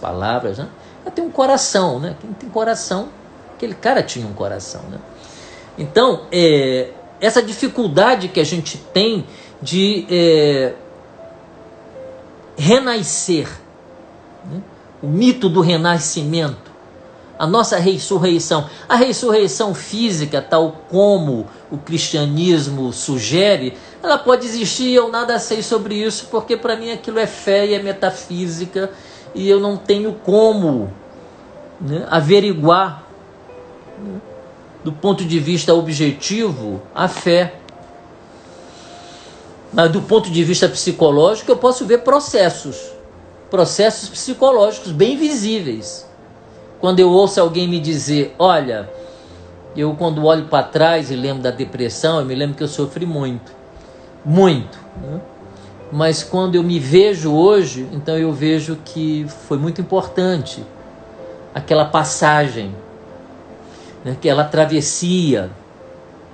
palavras, né? Ela tem um coração, né? Quem tem coração, aquele cara tinha um coração, né? Então, essa dificuldade que a gente tem de renascer, né? O mito do renascimento, a nossa ressurreição, a ressurreição física, tal como o cristianismo sugere, ela pode existir, eu nada sei sobre isso, porque para mim aquilo é fé e é metafísica, e eu não tenho como, né, averiguar, né, do ponto de vista objetivo, a fé. Mas do ponto de vista psicológico, eu posso ver processos psicológicos bem visíveis. Quando eu ouço alguém me dizer, olha, eu quando olho para trás e lembro da depressão, eu me lembro que eu sofri muito, né? Mas quando eu me vejo hoje, então eu vejo que foi muito importante aquela passagem, né? Aquela travessia,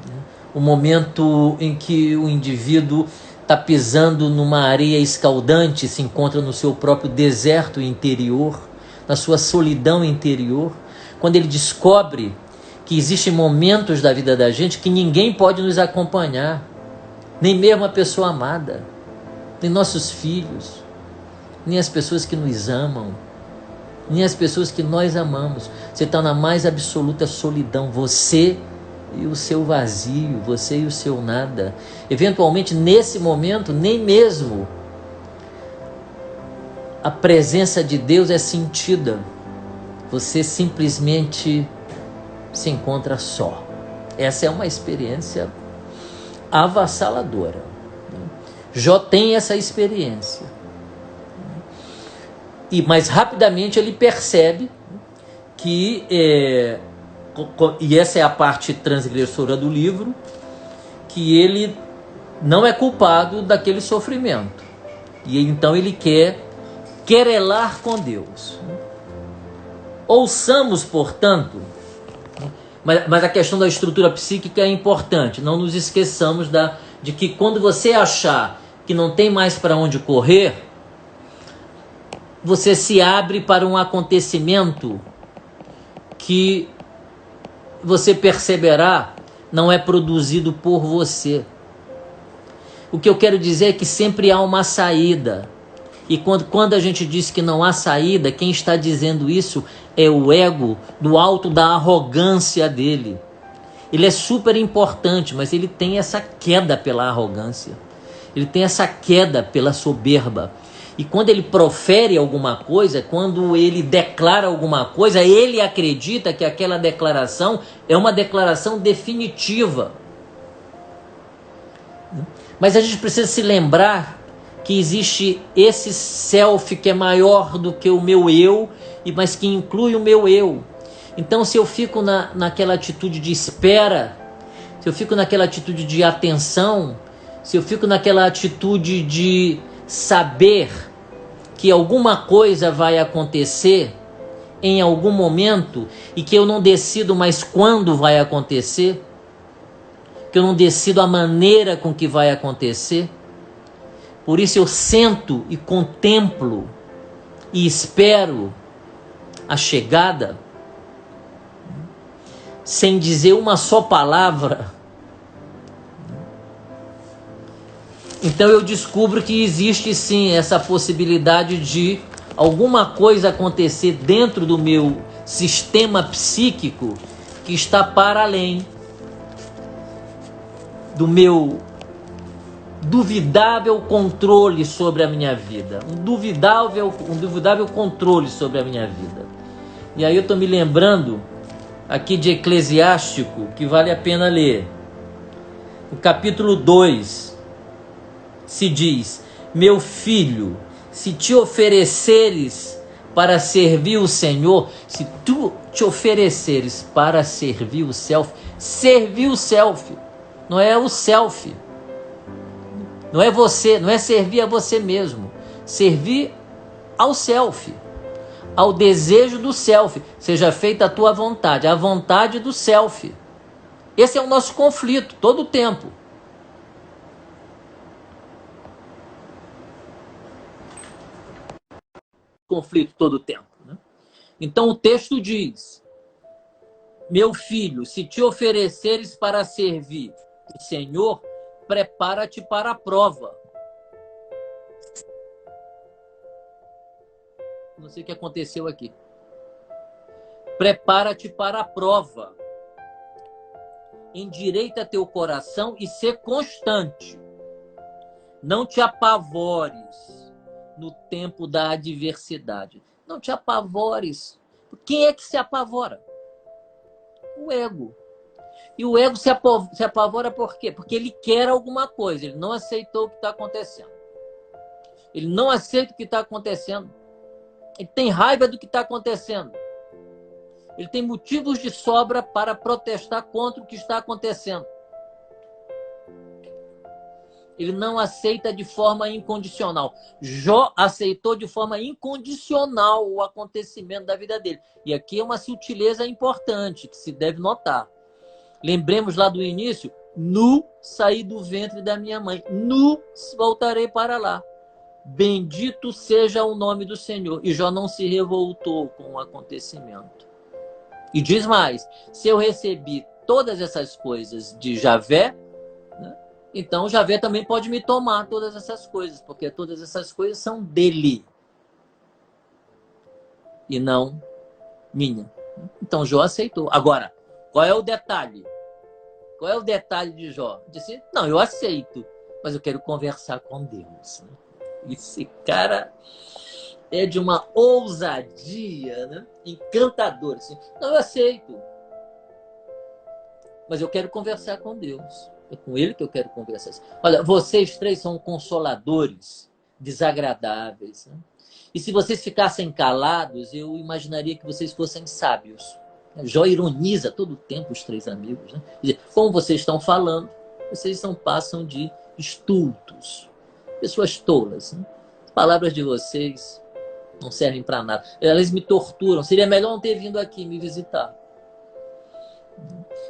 né? O momento em que o indivíduo está pisando numa areia escaldante, se encontra no seu próprio deserto interior, na sua solidão interior, quando ele descobre que existem momentos da vida da gente que ninguém pode nos acompanhar, nem mesmo a pessoa amada, nem nossos filhos, nem as pessoas que nos amam, nem as pessoas que nós amamos. Você está na mais absoluta solidão, você e o seu vazio, você e o seu nada. Eventualmente, nesse momento, nem mesmo a presença de Deus é sentida. Você simplesmente se encontra só. Essa é uma experiência avassaladora. Jó tem essa experiência. Mas rapidamente ele percebe que, e essa é a parte transgressora do livro, que ele não é culpado daquele sofrimento. E então ele quer querelar com Deus. Ouçamos, portanto, mas a questão da estrutura psíquica é importante. Não nos esqueçamos de que quando você achar que não tem mais para onde correr, você se abre para um acontecimento que você perceberá não é produzido por você. O que eu quero dizer é que sempre há uma saída. E quando a gente diz que não há saída, quem está dizendo isso é o ego do alto da arrogância dele. Ele é super importante, mas ele tem essa queda pela arrogância. Ele tem essa queda pela soberba. E quando ele profere alguma coisa, quando ele declara alguma coisa, ele acredita que aquela declaração é uma declaração definitiva. Mas a gente precisa se lembrar que existe esse self que é maior do que o meu eu, mas que inclui o meu eu. Então, se eu fico naquela atitude de espera, se eu fico naquela atitude de atenção, se eu fico naquela atitude de saber que alguma coisa vai acontecer em algum momento e que eu não decido mais quando vai acontecer, que eu não decido a maneira com que vai acontecer, por isso eu sento e contemplo e espero a chegada, sem dizer uma só palavra. Então eu descubro que existe sim essa possibilidade de alguma coisa acontecer dentro do meu sistema psíquico que está para além do meu duvidável controle sobre a minha vida. Um duvidável controle sobre a minha vida. E aí eu estou me lembrando aqui de Eclesiástico, que vale a pena ler. No capítulo 2, se diz: meu filho, se te ofereceres para servir o Senhor, se tu te ofereceres para servir o self, servir o self, não é o self, não é você, não é servir a você mesmo, servir ao self, ao desejo do self, seja feita a tua vontade, a vontade do self. Esse é o nosso conflito todo o tempo. Conflito todo o tempo. Então o texto diz: meu filho, se te ofereceres para servir o Senhor, prepara-te para a prova. Não sei o que aconteceu aqui. Prepara-te para a prova. Endireita teu coração e sê constante. Não te apavores no tempo da adversidade. Não te apavores. Quem é que se apavora? O ego. E o ego se apavora por quê? Porque ele quer alguma coisa. Ele não aceitou o que está acontecendo. Ele não aceita o que está acontecendo. Ele tem raiva do que está acontecendo. Ele tem motivos de sobra para protestar contra o que está acontecendo. Ele não aceita de forma incondicional. Jó aceitou de forma incondicional o acontecimento da vida dele. E aqui é uma sutileza importante que se deve notar. Lembremos lá do início: nu saí do ventre da minha mãe, nu voltarei para lá. Bendito seja o nome do Senhor. E Jó não se revoltou com o acontecimento. E diz mais: se eu recebi todas essas coisas de Javé, né, então Javé também pode me tomar todas essas coisas, porque todas essas coisas são dele e não minha. Então Jó aceitou. Agora, qual é o detalhe? Qual é o detalhe de Jó? Disse: não, eu aceito, mas eu quero conversar com Deus. Esse cara é de uma ousadia, né, encantadora. Assim. Não, eu aceito, mas eu quero conversar com Deus. É com Ele que eu quero conversar. Olha, vocês três são consoladores, desagradáveis. Né? E se vocês ficassem calados, eu imaginaria que vocês fossem sábios. Jó ironiza todo o tempo os três amigos. Né? Como vocês estão falando, vocês não passam de estultos, pessoas tolas. Né? As palavras de vocês não servem para nada. Elas me torturam. Seria melhor não ter vindo aqui me visitar.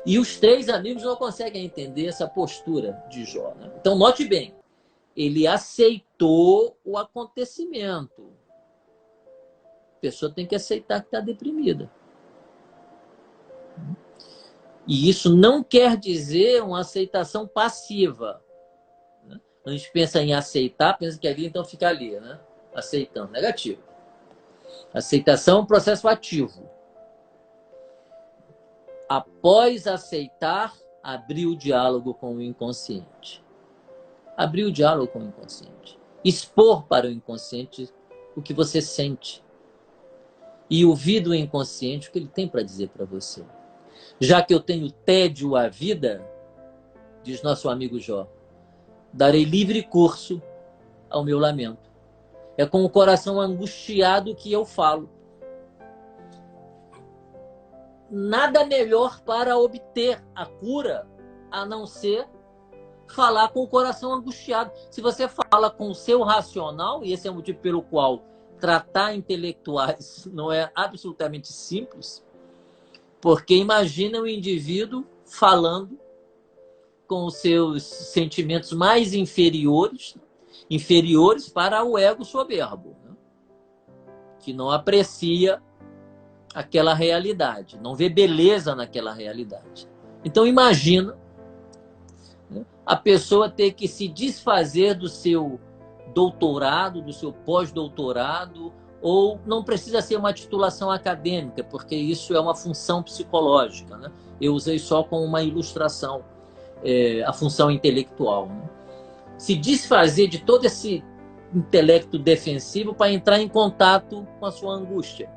E os três amigos não conseguem entender essa postura de Jó. Né? Então, note bem. Ele aceitou o acontecimento. A pessoa tem que aceitar que está deprimida. E isso não quer dizer uma aceitação passiva. Né? A gente pensa em aceitar, pensa que ali então fica ali, né? Aceitando. Negativo. Aceitação é um processo ativo. Após aceitar, abrir o diálogo com o inconsciente. Abrir o diálogo com o inconsciente. Expor para o inconsciente o que você sente. E ouvir do inconsciente o que ele tem para dizer para você. Já que eu tenho tédio à vida, diz nosso amigo Jó, darei livre curso ao meu lamento. É com o coração angustiado que eu falo. Nada melhor para obter a cura a não ser falar com o coração angustiado. Se você fala com o seu racional, e esse é o motivo pelo qual tratar intelectuais não é absolutamente simples, porque imagina o indivíduo falando com os seus sentimentos mais inferiores para o ego soberbo, né? Que não aprecia aquela realidade, não vê beleza naquela realidade. Então imagina, né, a pessoa ter que se desfazer do seu doutorado, do seu pós-doutorado, ou não precisa ser uma titulação acadêmica, porque isso é uma função psicológica. Né? Eu usei só como uma ilustração a função intelectual. Né? Se desfazer de todo esse intelecto defensivo para entrar em contato com a sua angústia.